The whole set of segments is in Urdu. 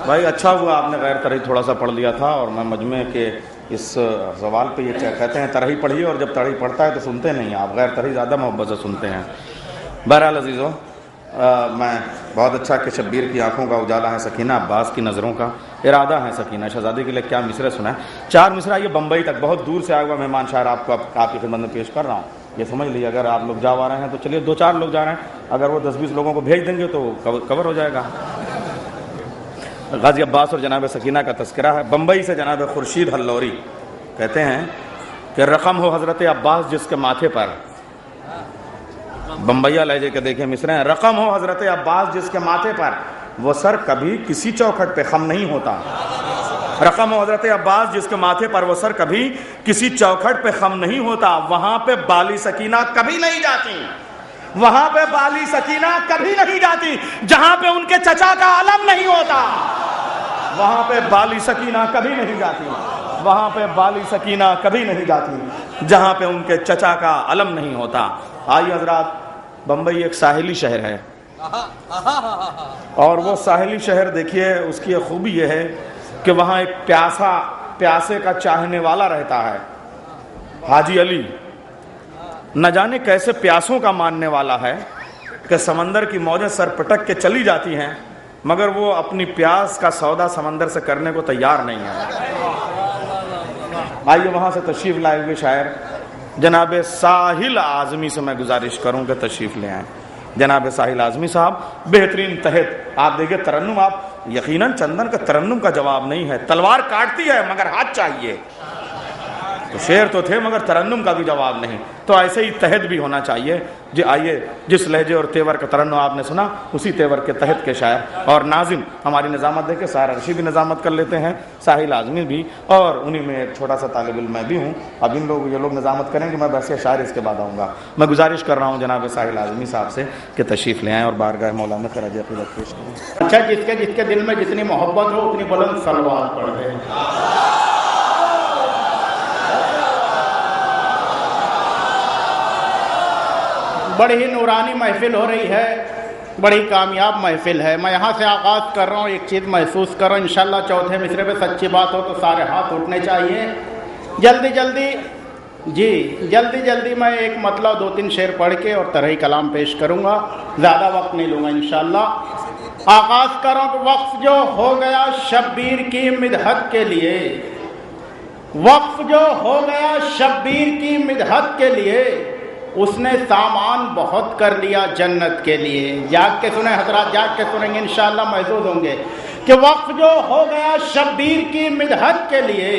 بھائی اچھا ہوا آپ نے غیر ترہی تھوڑا سا پڑھ لیا تھا، اور میں مجمع کے اس سوال پہ یہ کہتے ہیں ترہی پڑھیے، اور جب ترہی پڑھتا ہے تو سنتے نہیں آپ، غیر ترہی زیادہ محبت سے سنتے ہیں۔ بہرحال عزیزو، میں بہت اچھا کہ شبیر کی آنکھوں کا اجالا ہے سکینہ، عباس کی نظروں کا ارادہ ہے سکینہ، شہزادی کے لیے کیا مصرع سنا ہے، 4 مصرع یہ بمبئی تک بہت دور سے آیا ہوا مہمان شاعر آپ کو آپ کی خدمت میں پیش کر رہا ہوں۔ یہ سمجھ لیجیے اگر آپ لوگ جا آ رہے ہیں تو چلیے 2-4 لوگ جا رہے ہیں، اگر وہ 10-20 لوگوں کو بھیج دیں گے تو کور ہو جائے گا۔ غازی عباس اور جناب سکینہ کا تذکرہ ہے۔ بمبئی سے جناب خورشید ہلوری کہتے ہیں کہ رقم ہو حضرت عباس جس کے ماتھے پر، بمبئیا لہجے کے دیکھیں مصرے ہیں، رقم ہو حضرت عباس جس کے ماتھے پر وہ سر کبھی کسی چوکھٹ پہ خم نہیں ہوتا، رقم ہو حضرت عباس جس کے ماتھے پر وہ سر کبھی کسی چوکھٹ پہ خم نہیں ہوتا، وہاں پہ بالی سکینہ کبھی نہیں جاتی، وہاں پہ بالی سکینہ کبھی نہیں جاتی جہاں پہ ان کے چچا کا علم نہیں ہوتا، وہاں پہ بالی سکینہ کبھی نہیں جاتی، وہاں پہ بالی سکینہ کبھی نہیں جاتی جہاں پہ ان کے چچا کا علم نہیں ہوتا۔ آئیے حضرات، بمبئی ایک ساحلی شہر ہے، اور وہ ساحلی شہر دیکھیے اس کی ایک خوبی یہ ہے کہ وہاں ایک پیاسے کا چاہنے والا رہتا ہے، حاجی علی، نہ جانے کیسے پیاسوں کا ماننے والا ہے کہ سمندر کی موجیں سر پٹک کے چلی جاتی ہیں مگر وہ اپنی پیاس کا سودا سمندر سے کرنے کو تیار نہیں ہے۔ آئیے وہاں سے تشریف لائے ہوئے شاعر جناب ساحل اعظمی سے میں گزارش کروں کہ تشریف لے آئیں۔ جناب ساحل اعظمی صاحب بہترین تحت، آپ دیکھیں ترنم، آپ یقیناً چندن کا ترنم کا جواب نہیں ہے، تلوار کاٹتی ہے مگر ہاتھ چاہیے، تو شعر تو تھے مگر ترنم کا بھی جواب نہیں، تو ایسے ہی تحت بھی ہونا چاہیے۔ جی آئیے، جس لہجے اور تیور کا ترنم آپ نے سنا اسی تیور کے تحت کے شاعر اور ناظم ہماری نظامت دیکھے، سائر عرشی بھی نظامت کر لیتے ہیں، ساحل اعظمی بھی، اور انہی میں ایک چھوٹا سا طالب علم میں بھی ہوں۔ اب یہ لوگ نظامت کریں گے، میں بحث شاعر اس کے بعد آؤں گا۔ میں گزارش کر رہا ہوں جناب ساحل اعظمی صاحب سے کہ تشریف لے آئیں اور بارگاہ مولا میں خراج عقیدت پیش کریں۔ اچھا، جس کے دل میں جتنی محبت ہو اتنی بلند صلوات پڑھے۔ بڑی ہی نورانی محفل ہو رہی ہے، بڑی کامیاب محفل ہے۔ میں یہاں سے آغاز کر رہا ہوں، ایک چیز محسوس کر رہا ہوں، انشاءاللہ چوتھے مصرے پہ سچی بات ہو تو سارے ہاتھ اٹھنے چاہیے۔ جلدی میں ایک مطلب 2-3 شعر پڑھ کے اور طرحی کلام پیش کروں گا، زیادہ وقت نہیں لوں گا انشاءاللہ۔ آغاز کروں کہ وقف جو ہو گیا شبیر کی مدحت کے لیے، وقف جو ہو گیا شبیر کی مدحت کے لیے، اس نے سامان بہت کر لیا جنت کے لیے۔ جاگ کے سنیں حضرات، جاگ کے سنیں گے انشاءاللہ محظوظ ہوں گے کہ وقف جو ہو گیا شبیر کی مدحت کے لیے،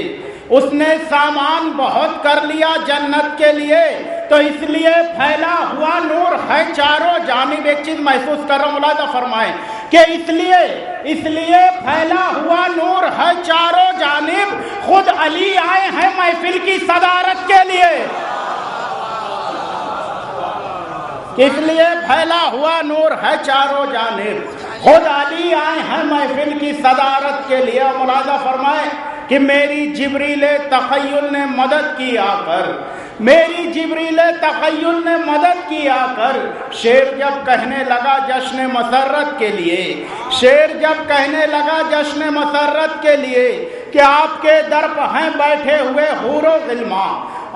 اس نے سامان بہت کر لیا جنت کے لیے، تو اس لیے پھیلا ہوا نور ہے چاروں جانب۔ ایک چیز محسوس کر رہا ہوں، ملاحظہ فرمائیں کہ اس لیے پھیلا ہوا نور ہے چاروں جانب، خود علی آئے ہیں محفل کی صدارت کے لیے، اس لیے پھیلا ہوا نور ہے چاروں جانب، خود علی آئے ہیں محفل کی صدارت کے لیے۔ ملاحظہ فرمائیں کہ میری جبریل تخیل نے مدد کی آ کر، میری جبریل تخیل نے مدد کی آ کر، شعر جب کہنے لگا جشن مسرت کے لیے، شعر جب کہنے لگا جشن مسرت کے لیے کہ آپ کے در پر ہیں بیٹھے ہوئے حور و غلماں،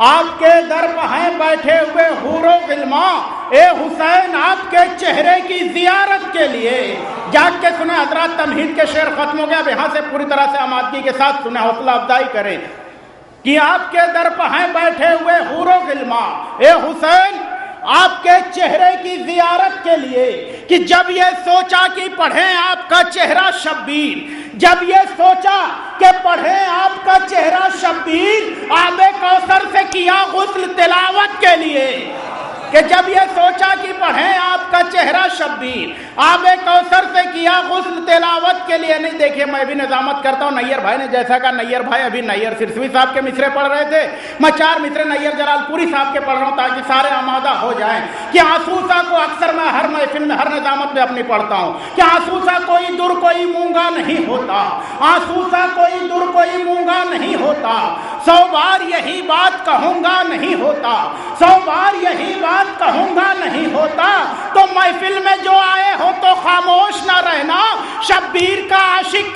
آپ کے در پر ہیں بیٹھے ہوئے حور و غلماں، اے حسین آپ کے چہرے کی زیارت کے لیے۔ جاگ کے سنیں حضرات، تمہید کے شعر ختم ہو گیا، اب یہاں سے پوری طرح سے آمادگی کے ساتھ سنیں، حوصلہ افزائی کریں کہ آپ کے در پر ہیں بیٹھے ہوئے حور و غلماں، اے حسین آپ کے چہرے کی زیارت کے لیے، کہ جب یہ سوچا کہ پڑھیں آپ کا چہرہ شبیر، جب یہ سوچا کہ پڑھیں آپ کا چہرہ شبیر، آب کوثر سے کیا غسل تلاوت کے لیے، کہ جب یہ سوچا کہ پڑھیں آپ کا چہرہ شبیر، آب کوثر سے کیا غسل تلاوت کے لیے۔ نہیں دیکھیے، میں بھی نظامت کرتا ہوں، نیر بھائی نے جیسا کہا، نیر بھائی ابھی نیر سرسوی صاحب کے مصرے پڑھ رہے تھے، میں 4 مصرے نیر جلال پوری صاحب کے پڑھ رہا ہوں تاکہ سارے آمادہ ہو جائیں کہ آسوسا کو اکثر میں ہر محفل میں ہر نظامت میں اپنی پڑھتا ہوں کہ آسوسا کوئی در کوئی مونگا نہیں ہوتا، آسوسا کوئی در کوئی مونگا نہیں ہوتا، 100 بار یہی بات کہوں گا نہیں ہوتا، 100 بار یہی بات کہوں گا نہیں ہوتا، تو محفل میں جو آئے ہو تو خاموش نہ رہنا، شبیر کا